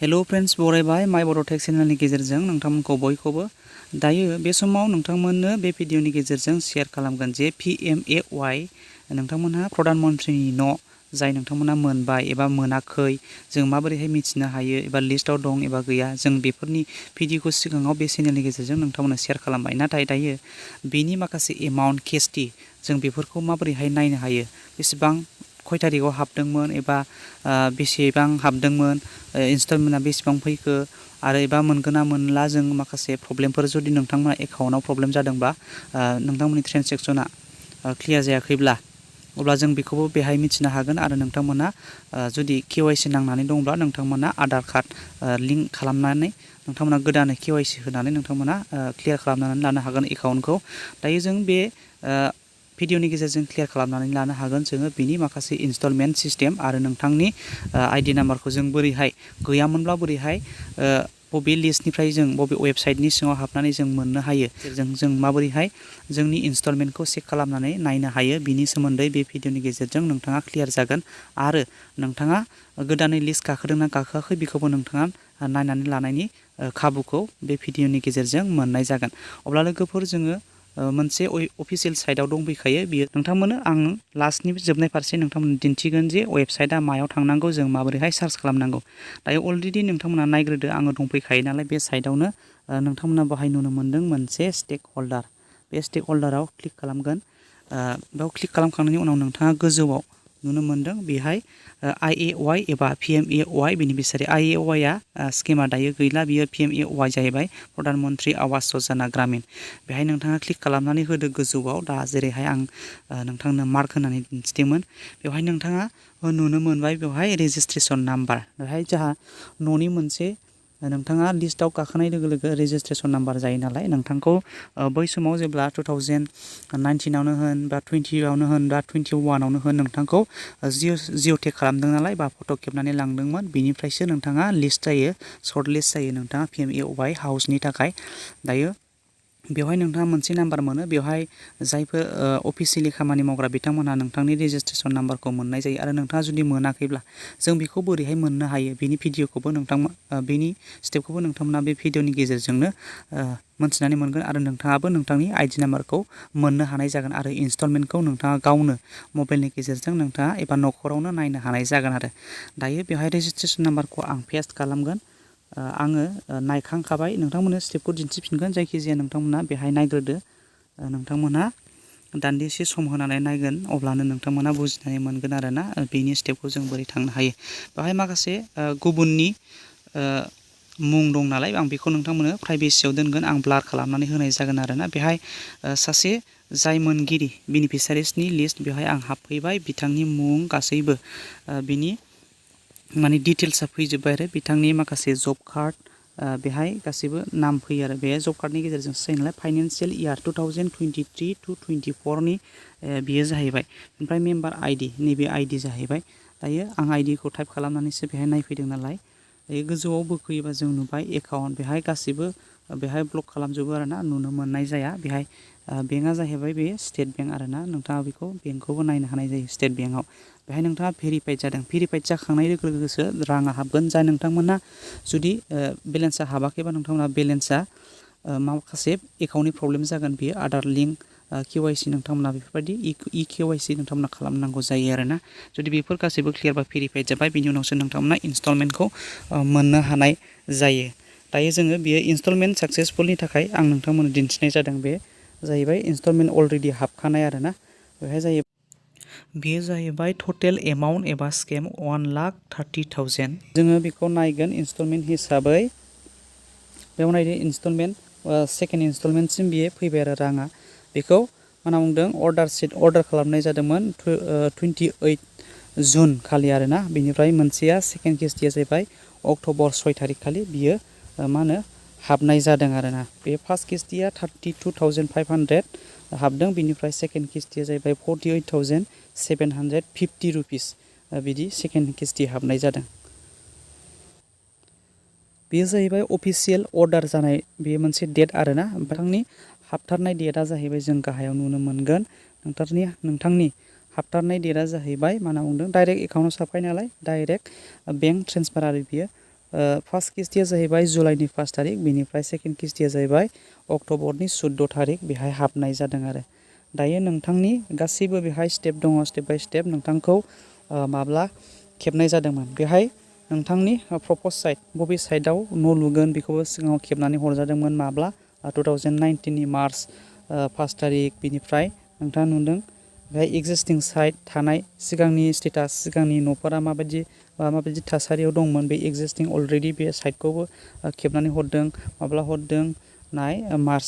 Hello friends बरायबाय माय बड' tech चेनेलनि गेजेरजों नोंथांमोनखौ बयखौबो दायो बे समाव नोंथांमोननो बे भिडिअनि गेजेरजों शेयार खालामगोन जे pmay नोंथांमोनहा प्रधान मन्त्रिनि न' जाय नोंथांमोना मोनबाय एबा मोनाखै जों माबोरैहाय मिथिनो हायो एबा लिस्टआव दं एबा गैया जों बेफोरनि भिडिअखौ सिगाङाव बे चेनेलनि गेजेरजों नोंथांमोननो शेयार खालामबाय नाथाय दायो बेनि माखासे एमाउन्ट केसटि जों बेफोरखौ माबोरैहाय नायनो हायो बेसेबां खय तारिखआव हाबदोंमोन एबा बेसेबां हाबदोंमोन इनस्टलमेन्टआ बेसेबां फैखो आरो एबा मोनगोन ना मोनला जों माखासे प्रब्लेमफोर जुदि नोंथांमोना एकाउन्टआव प्रब्लेम जादोंबा नोंथांमोननि ट्रेन्जेक्सना क्लियार जायाखैब्ला अब्ला जों बेखौबो बेहाय मिथिनो हागोन आरो नोंथांमोना जुदि केवाइसि नांनानै दंब्ला नोंथांमोना आधार कार्ड लिंक खालामनानै नोंथांमोना गोदानै केवाइसि होनानै नोंथांमोना क्लियार खालामनानै लानो हागोन एकाउन्टखौ दायो जों बे भिडिअनि गेजेरजों क्लियार खालामनानै लानो हागोन जोङो बिनि माखासे इनस्टलमेन्ट सिस्टेम आरो नोंथांनि आइडि नाम्बारखौ जों बोरैहाय गैयामोनब्ला बोरैहाय बबे लिस्टनिफ्राय जों बबे वेबसाइटनि सिङाव हाबनानै जों मोननो हायो जों माबोरैहाय जोंनि इनस्टलमेन्टखौ चेक खालामनानै नायनो हायो बिनि सोमोन्दै बे भिडिअनि गेजेरजों नोंथाङा क्लियार जागोन आरो नोंथाङा गोदानै लिस्ट गाखोदोंना गाखोआखै बेखौबो नोंथाङा नायनानै लानायनि खाबुखौ बे भिडिअनि गेजेरजों मोननाय जागोन अब्ला लोगोफोर जोङो मोनसे अफिसियेल साइटआव दंफैखायो बियो नोंथांमोननो आं लास्टनि जोबनाय फारसे नोंथांमोननो दिन्थिगोन जे वेबसाइटआ मायाव थांनांगौ जों माबोरैहाय सार्च खालामनांगौ दायो अलरेडि नोंथांमोना नायग्रोदो आङो दंफैखायो नालाय बे साइटआवनो नोंथांमोना बाहाय नुनो मोन्दों मोनसे स्टेक हल्डार बे स्टेक हल्डाराव क्लिक खालामगोन बेयाव क्लिक खालामखांनायनि उनाव नोंथाङा गोजौआव नुनो मोन्दों बेहाय IAY एबा pmay बेनिफिसियारि IAY आ स्किमा दायो गैला बियो pmay जाहैबाय प्रधान मन्त्रि आवास यजना ग्रामिन बेहाय नोंथाङा क्लिक खालामनानै होदो गोजौआव दा जेरैहाय आं नोंथांनो मार्क होनानै दिन्थिदोंमोन बेवहाय नोंथाङा नुनो मोनबाय बेवहाय रेजिस्ट्रेसन नाम्बार बेवहाय जोंहा न'नि मोनसे नोंथाङा लिस्टआव गाखोनाय लोगो लोगो रेजिस्ट्रेसन नाम्बार जायो नालाय नोंथांखौ बै समाव जेब्ला 2019आवनो होन बा 20आवनो होन बा 21आवनो होन नोंथांखौ जिअ टेग खालामदों नालाय बा फट' खेबनानै लांदोंमोन बिनिफ्रायसो नोंथाङा लिस्ट जायो सर्ट लिस्ट जायो नोंथाङा pmay हाउसनि थाखाय दायो बेवहाय नोंथाङा मोनसे नाम्बार मोनो बेवहाय जायफोर अफिसियेलि खामानि मावग्रा बिथांमोनहा नोंथांनि रेजिस्ट्रेसन नाम्बारखौ मोननाय जायो आरो नोंथाङा जुदि मोनाखैब्ला जों बेखौ बोरैहाय मोननो हायो बेनि भिडिअखौबो बेनि स्टेपखौबो नोंथांमोना बे भिडिअनि गेजेरजोंनो मोनथिनानै मोनगोन आरो नोंथाङाबो नोंथांनि आइडि नाम्बारखौ मोननो हानाय जागोन आरो इनस्टलमेन्टखौ नोंथाङा गावनो मबाइलनि गेजेरजों नोंथाङा एबा न'खरावनो नायनो हानाय जागोन आरो दायो बेवहाय रेजिस्ट्रेसन नाम्बारखौ आं पेस्ट खालामगोन आङो नायखांखाबाय नोंथांमोननो स्टेपखौ दिन्थिफिनगोन जायखिजाया नोंथांमोना बेहाय नायग्रोदो नोंथांमोनहा दान्दिसे सम होनानै नायगोन अब्लानो नोंथांमोना बुजिनानै मोनगोन आरोना बेनि स्टेपखौ जों बोरै थांनो हायो बेवहाय माखासे गुबुननि मुं दं नालाय आं बेखौ नोंथांमोननो प्राइभेसियाव दोनगोन आं ब्लार खालामनानै होनाय जागोन आरोना बेहाय सासे जाय मोनगिरि बेनिफिसियारिसनि लिस्ट बेवहाय आं हाबफैबाय बिथांनि मुं गासैबो बिनि माने डिटेल्सआ फैजोब्बाय आरो बिथांनि माखासे जब कार्ड बेहाय गासैबो नाम फैयो आरो बे जब कार्डनि गेजेरजों जायो नालाय फाइनान्सियेल इयार 2023 to 24नि बियो जाहैबाय ओमफ्राय मेम्बार आइडि नैबे आइडि जाहैबाय दायो आं आइडिखौ टाइप खालामनानैसो बेहाय नायफैदों नालाय दायो गोजौआव बोखोयोबा जों नुबाय एकाउन्ट बेहाय गासैबो बेहाय ब्लक खालामजोबो आरोना नुनो मोननाय जाया बेहाय बेंकआ जाहैबाय बे स्टेट बेंक आरोना नोंथाङा बेखौ बेंकखौबो नायनो हानाय जायो स्टेट बेंकआव बेहाय नोंथाङा भेरिफाइड जादों भेरिफाइड जाखांनाय लोगो लोगोसो राङा हाबगोन जाय नोंथांमोना जुदि बेलेन्सआ हाबाखैबा नोंथांमोना बेलेन्सआ माखासे एकाउन्टनि प्रब्लेम जागोन बियो आधार लिंक केवाइसि नोंथांमोना बेफोरबायदि केवाइसि नोंथांमोना खालामनांगौ जायो आरोना जुदि बेफोर गासैबो क्लियार बा भेरिफाइड जाबाय बिनि उनावसो नोंथांमोना इनस्टलमेन्टखौ मोननो हानाय जायो दायो जोङो बियो इनस्टलमेन्ट साक्सेसफुलनि थाखाय आं नोंथांमोननो दिन्थिनाय जादों बे जाहैबाय इनस्टलमेन्ट अलरेडि हाबखानाय आरोना बेहाय जायो बेयो जाहैबाय टटेल एमाउन्ट एबा स्केम 1,30,000 जोङो बेखौ नायगोन इनस्टलमेन्ट हिसाबै बेयाव नायदो इनस्टलमेन्ट सेकेन्ड इनस्टलमेन्टसिम बियो फैबाय आरो राङा बेखौ मा होनना बुंदों अर्डार खालामनाय जादोंमोन 28 जुन खालि आरोना बेनिफ्राय मोनसेया सेकेन्ड किस्तिया जाहैबाय अक्ट'बर 6 तारिख खालि बियो मा होनो हाबनाय जादों आरोना बे फार्स्ट किस्तिया 32,500 हाबदों बिनिफ्राय सेकेन्ड किस्तिया जाहैबाय 48,750 रुपिस बिदि सेकेन्ड किस्ति हाबनाय जादों बेयो जाहैबाय अफिसियेल अर्डार जानाय बेयो मोनसे डेट आरोना बिथांनि हाबथारनाय डेटआ जाहैबाय जों गाहायाव नुनो मोनगोन नोंथांनि हाबथारनाय डेटआ जाहैबाय मा होनना बुंदों डाइरेक्ट एकाउन्टआव साफाय नालाय डाइरेक्ट बेंक ट्रेन्सफार आरो बियो फार्स्ट किस्तिया जाहैबाय जुलाइनि 1 तारिख, बेनिफ्राय सेकेन्ड किस्तिया जाहैबाय अक्ट'बरनि 14 तारिख बेहाय हाबनाय जादों आरो। दायो नोंथांनि गासैबो बेहाय स्टेप दङ, स्टेप बाय स्टेप नोंथांखौ माब्ला खेबनाय जादोंमोन बेहाय नोंथांनि प्रप'ज साइट बबे साइटआव न' लुगोन बेखौबो सिगाङाव खेबनानै हरजादोंमोन माब्ला 2019 नि मार्च 1 तारिख। बिनिफ्राय नोंथाङा नुदों बेहाय एक्जिस्टिं साइट थानाय सिगांनि स्टेटास, सिगांनि न'फोरा माबायदि थासारियाव दंमोन, बे एक्जिस्टिं अलरेडि बे साइटखौबो खेबनानै हरदों। माब्ला हरदों नाय मार्च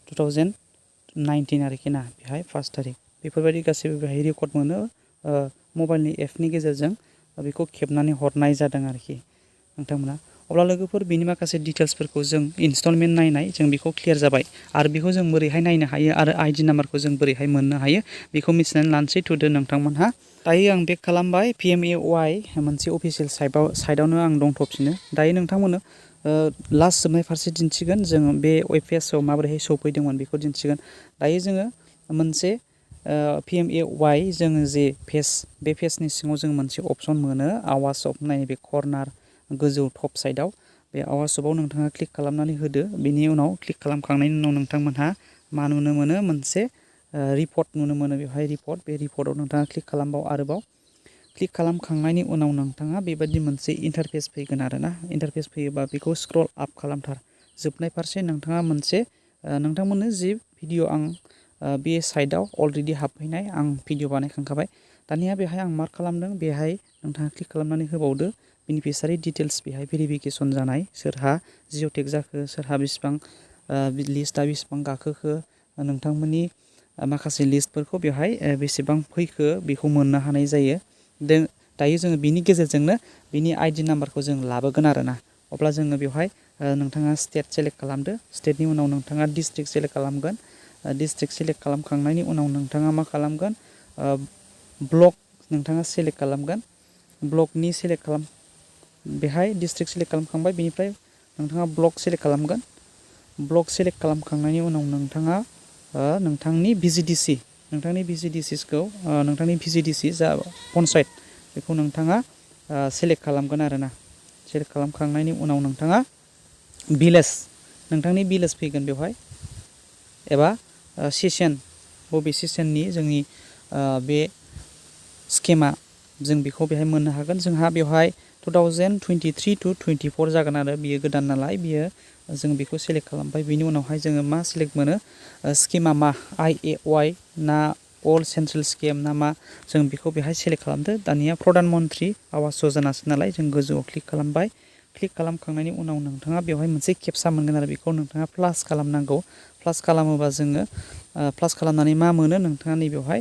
2019 आरोखि ना, बेहाय 1 तारिख। बेफोरबायदि गासैबो बेहाय रेकर्ड मोनो, मबाइलनि एपनि गेजेरजों बेखौ खेबनानै हरनाय जादों आरोखि नोंथांमोना। अब्ला लोगोफोर बेनि माखासे डिटेल्सफोरखौ जों इनस्टलमेन्ट नायनाय जों बेखौ क्लियार जाबाय। आरो बेखौ जों बोरैहाय नायनो हायो आरो आइडि नाम्बारखौ जों बोरैहाय मोननो हायो बेखौ मिथिनानै लानोसै थुदो नोंथांमोनहा। दायो आं बेक खालामबाय pmay मोनसे अफिसियेल साइटआवनो आं दंथ'फिनो। दायो नोंथांमोननो लास्ट जोबनाय फारसे दिन्थिगोन, जोङो बे वेब पेजआव माबोरैहाय सौफैदोंमोन बेखौ दिन्थिगोन। दायो जोङो मोनसे pmay जोङो जे पेज, बे पेजनि सिङाव जों मोनसे अपसन मोनो आवाज अफ नायनाय बे कर्नार गोजौ टप साइडआव। बे आवाज अफआव नोंथाङा क्लिक खालामनानै होदो। बेनि उनाव क्लिक खालामखांनायनि उनाव नोंथांमोनहा मा नुनो मोनो, मोनसे रिपर्ट नुनो मोनो बेवहाय रिपर्ट। बे रिपर्टआव नोंथाङा क्लिक खालामबाव आरोबाव। क्लिक खालामखांनायनि उनाव नोंथाङा बेबायदि मोनसे इन्टारफेस फैगोन आरोना। इन्टारफेस फैयोबा बेखौ स्क्रल आप खालामथार। जोबनाय फारसे नोंथाङा मोनसे नोंथांमोननो जि भिडिअ आं बे साइटआव अलरेडि हाबफैनाय आं भिडिअ बानायखांखाबाय। दानिया बेहाय आं मार्क खालामदों, बेहाय नोंथाङा क्लिक खालामनानै होबावदो। बेनिफिसारि डिटेल्स बेहाय भेरिफिकेसन जानाय, सोरहा जिअ'टेक जाखो, सोरहा बेसेबां लिस्टआ बेसेबां गाखोखो, नोंथांमोननि माखासे लिस्टफोरखौ बेवहाय बेसेबां फैखो बेखौ मोननो हानाय जायो। दायो जोङो बिनि गेजेरजोंनो बिनि आइडि नाम्बारखौ जों लाबोगोन आरोना। अब्ला जोङो बेवहाय नोंथाङा स्टेट सेलेक्ट खालामदो। स्टेटनि उनाव नोंथाङा डिस्ट्रिक्ट सेलेक्ट खालामगोन। डिस्ट्रिक्ट सेलेक्ट खालामखांनायनि उनाव नोंथाङा मा खालामगोन, ब्लक नोंथाङा सेलेक्ट खालामगोन। ब्लकनि सेलेक्ट खालाम, बेहाय डिस्ट्रिक्ट सेलेक्ट खालामखांबाय, बेनिफ्राय नोंथाङा ब्लक सेलेक्ट खालामगोन। ब्लक सेलेक्ट खालामखांनायनि उनाव नोंथाङा नोंथांनि भिजिडिसि, नोंथांनि भिजिडिसि जा पन्सायत बेखौ नोंथाङा सेलेक्ट खालामगोन आरोना। सेलेक्ट खालामखांनायनि उनाव नोंथाङा भिलेज, नोंथांनि भिलेज फैगोन बेवहाय, एबा सेसन, बबे सेसननि जोंनि बे स्किमा जों बेखौ बेहाय मोननो हागोन। जोंहा बेवहाय 2023 to 24 जागोन आरो बियो गोदान नालाय, बियो जों बेखौ सेलेक्ट खालामबाय। बिनि उनावहाय जोङो मा सेलेक्ट मोनो, स्किमा मा IAY ना अल सेन्ट्रेल स्किम ना मा, जों बेखौ बेहाय सेलेक्ट खालामदो। दानिया प्रधान मन्त्रि आवास य'जनासो नालाय जों गोजौआव क्लिक खालामबाय। क्लिक खालामखांनायनि उनाव नोंथाङा बेवहाय मोनसे केपसा मोनगोन आरो बेखौ नोंथाङा प्लास खालामनांगौ। प्लास खालामोबा जोङो प्लास खालामनानै मा मोनो, नोंथाङा नैबेवहाय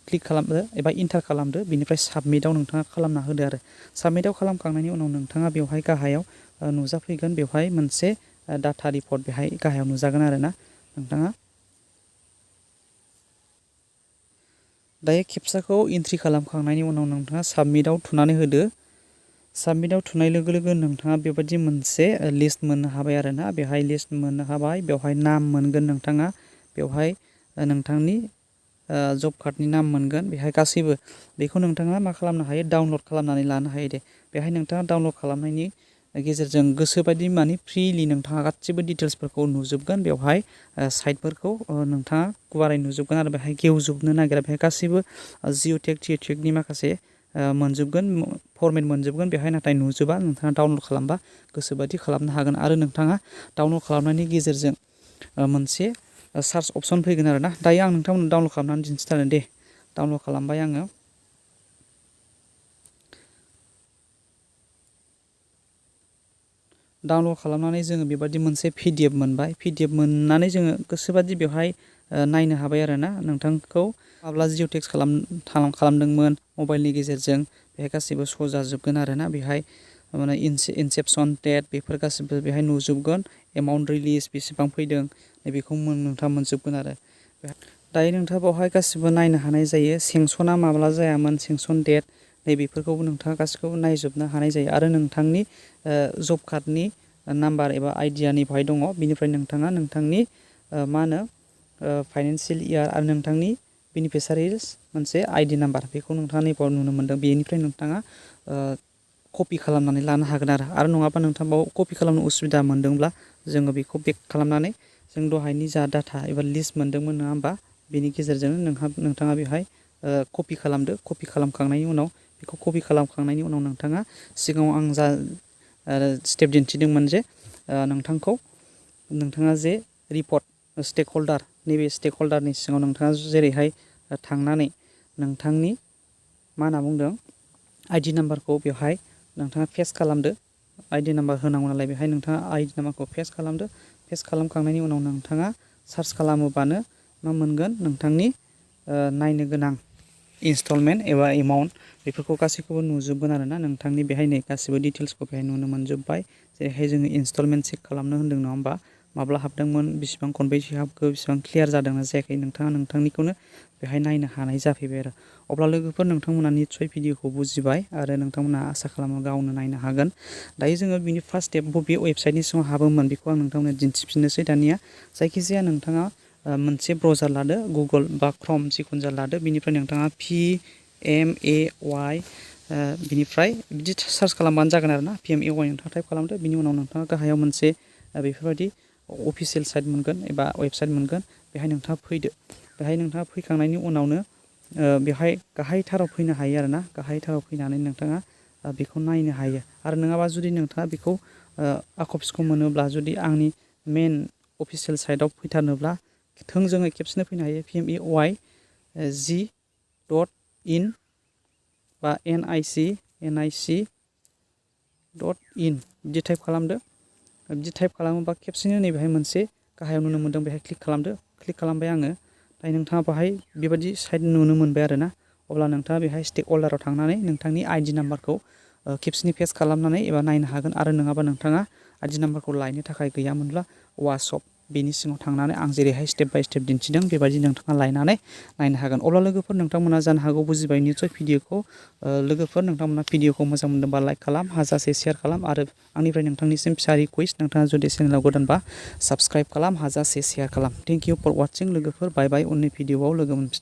क्लिक खालामदो एबा इन्टार खालामदो। बेनिफ्राय साबमिटआव नोंथाङा खालामना होदो आरो। साबमिटआव खालामखांनायनि उनाव नोंथाङा बेवहाय गाहायाव नुजाफैगोन, बेवहाय मोनसे डाटा रिपर्ट बेहाय गाहायाव नुजागोन आरोना। नोंथाङा दायो केपसाखौ एन्ट्रि खालामखांनायनि उनाव नोंथाङा साबमिटआव थुनानै होदो। साबमिटआव थुनाय लोगो लोगो नोंथाङा बेबायदि मोनसे लिस्ट मोननो हाबाय आरोना। बेहाय लिस्ट मोननो हाबाय, बेवहाय नाम मोनगोन नोंथाङा, बेवहाय नोंथांनि जब कार्डनि नाम मोनगोन, बेहाय गासैबो बेखौ नोंथाङा मा खालामनो हायो, डाउनलड खालामनानै लानो हायो दे। बेहाय नोंथाङा डाउनलड खालामनायनि गेजेरजों गोसोबायदि माने फ्रिलि नोंथाङा गासिबो डिटेल्सफोरखौ नुजोबगोन। बेवहाय साइटफोरखौ नोंथाङा गुवारै नुजोबगोन आरो बेहाय गेवजोबनो नागिरा। बेहाय गासैबो जिअ'टेक थिएटेकनि माखासे मोनजोबगोन, फरमेट मोनजोबगोन बेहाय, नाथाय नुजोबा। नोंथाङा डाउनलड खालामबा गोसोबायदि खालामनो हागोन। आरो नोंथाङा डाउनलड खालामनायनि गेजेरजों मोनसे सार्च अपसन फैगोन आरोना। दायो आं नोंथांमोननो डाउनलड खालामनानै दिन्थिथारगोन दे। डाउनलड खालामबाय आङो। डाउनलड खालामनानै जोङो बेबायदि मोनसे PDF मोनबाय। PDF मोननानै जोङो गोसोबायदि बेवहाय नायनो हाबाय आरोना। नोंथांखौ माब्ला जिअ'टेक्स खालामदोंमोन मबाइलनि गेजेरजों बेहाय गासिबो श' जाजोबगोन आरोना। बेहाय माने इनसेप्सन डेट बेफोर गासिबो बेहाय नुजोबगोन। एमाउन्ट रिलिज बेसेबां फैदों बेखौ नोंथाङा मोनजोबगोन आरो। दायो नोंथाङा बेवहाय गासिबो नायनो हानाय जायो। सेंसना माब्ला जायामोन, सेंसन डेट, नैबेफोरखौबो नोंथाङा गासिखौबो नायजोबनो हानाय जायो। आरो नोंथांनि जब कार्डनि नाम्बार एबा आइडियानि बेहाय दङ। बिनिफ्राय नोंथाङा नोंथांनि मा होनो फाइनान्सियेल इयार आरो नोंथांनि बेनिफिसारिस मोनसे आइडि नाम्बार बेखौ नोंथाङा नैबाव नुनो मोनदों। बेनिफ्राय नोंथाङा कपि खालामनानै लानो हागोन आरो नङाबा नोंथाङा बाव कपि खालामनो उसुबिदा मोनदोंब्ला जोङो बेखौ बेक खालामनानै जों दहायनि जा डाटा एबा लिस्ट मोनदोंमोन नङा होमबा बेनि गेजेरजों नोंथाङा बेवहाय कपि खालामदो। कपि खालामखांनायनि उनाव बेखौ कपि खालामखांनायनि उनाव नोंथाङा सिगाङाव आं जा स्टेप दिन्थिदोंमोन जे नोंथाङा जे रिपर्ट स्टेक हल्डार नैबे स्टेक हल्डारनि सिङाव नोंथाङा जेरैहाय थांनानै नोंथांनि मा होनना बुंदों आइडि नाम्बारखौ बेवहाय नोंथाङा पेस्ट खालामदो। आइडि नाम्बार होनांगौ नालाय बेहाय नोंथाङा आइडि नाम्बारखौ पेस्ट खालामदो। पेस्ट खालामखांनायनि उनाव नोंथाङा सार्च खालामोबानो मा मोनगोन नोंथांनि नायनो गोनां इनस्टलमेन्ट एबा एमाउन्ट बेफोरखौ गासैखौबो नुजोबगोन आरोना नोंथांनि बेहाय नै गासिबो डिटेल्सखौ बेहाय नुनो मोनजोब्बाय। जेरैहाय जोङो इनस्टलमेन्ट चेक खालामनो होन्दों नङा होमबा माब्ला हाबदोंमोन बेसेबां खनबैसे हाबखो बेसेबां क्लियार जादोंना जायाखै नोंथाङा नोंथांनिखौनो बेहाय नायनो हानाय जाफैबाय आरो अब्ला लोगोफोर नोंथांमोना निस्सय भिडिअखौ बुजिबाय आरो नोंथांमोना आसा खालामो गावनो नायनो हागोन। दायो जोङो बिनि फार्स्ट स्टेप बबे वेबसाइटनि सिङाव हाबोमोन बेखौ आं नोंथांमोननो दिन्थिफिननोसै दानिया जायखिजाया नोंथाङा मोनसे ब्राउजार लादो गुगोल बा क्रम जिखुनु जा लादो बिनिफ्राय नोंथाङा pmay बिनिफ्राय बिदि सार्च खालामबानो जागोन आरोना pmay नोंथाङा टाइप खालामदो। बिनि उनाव नोंथाङा गाहायाव मोनसे बेफोरबायदि अफिसियेल साइट मोनगोन एबा वेबसाइट मोनगोन बेहाय नोंथाङा फैदो। बेहाय नोंथाङा फैखांनायनि उनावनो बेहाय गाहायथाराव फैनो हायो आरोना गाहायथाराव फैनानै नोंथाङा बेखौ नायनो हायो आरो नङाबा जुदि नोंथाङा बेखौ आखफिसखौ मोनोब्ला जुदि आंनि मेन अफिसियेल साइटआव फैथारनोब्ला थोंजोङै खेबसेनो फैनो हायो pmay.g.in बा nic.in बिदि टाइप खालामदो। बिदि टाइप खालामोबा खेबसेनो नैबेहाय मोनसे गाहायाव नुनो मोनदों बेहाय क्लिक खालामदो। क्लिक खालामबाय आङो दायो नोंथाङा बाहाय बेबायदि साइट नुनो मोनबाय आरोना अब्ला नोंथाङा बेहाय स्टेक हल्डाराव थांनानै नोंथांनि आइडि नाम्बारखौ खेबसेनि पेस्ट खालामनानै एबा नायनो हागोन आरो नङाबा नोंथाङा आइडि नाम्बारखौ लायनो थाखाय गैयामोनब्ला वाट्सएप बेनि सिङाव थांनानै आं जेरैहाय स्टेप बाय स्टेप दिन्थिदों बेबायदि नोंथाङा लायनानै नायनो हागोन। अब्ला लोगोफोर नोंथांमोना जानो हागौ बुजिबाय निस्सय भिडिअखौ लोगोफोर नोंथांमोना भिडिअखौ मोजां मोनदोंबा लाइक खालाम हाजासे शेयार खालाम आरो आंनिफ्राय नोंथांनिसिम फिसा रिकुवेस्ट नोंथाङा जुदि चेनेलाव गोदानबा साबस्क्राइब खालाम हाजासे शेयार खालाम। थेंक इउ फर वाचिं लोगोफोर बाय बाय उननि भिडिअआव लोगो मोनफिन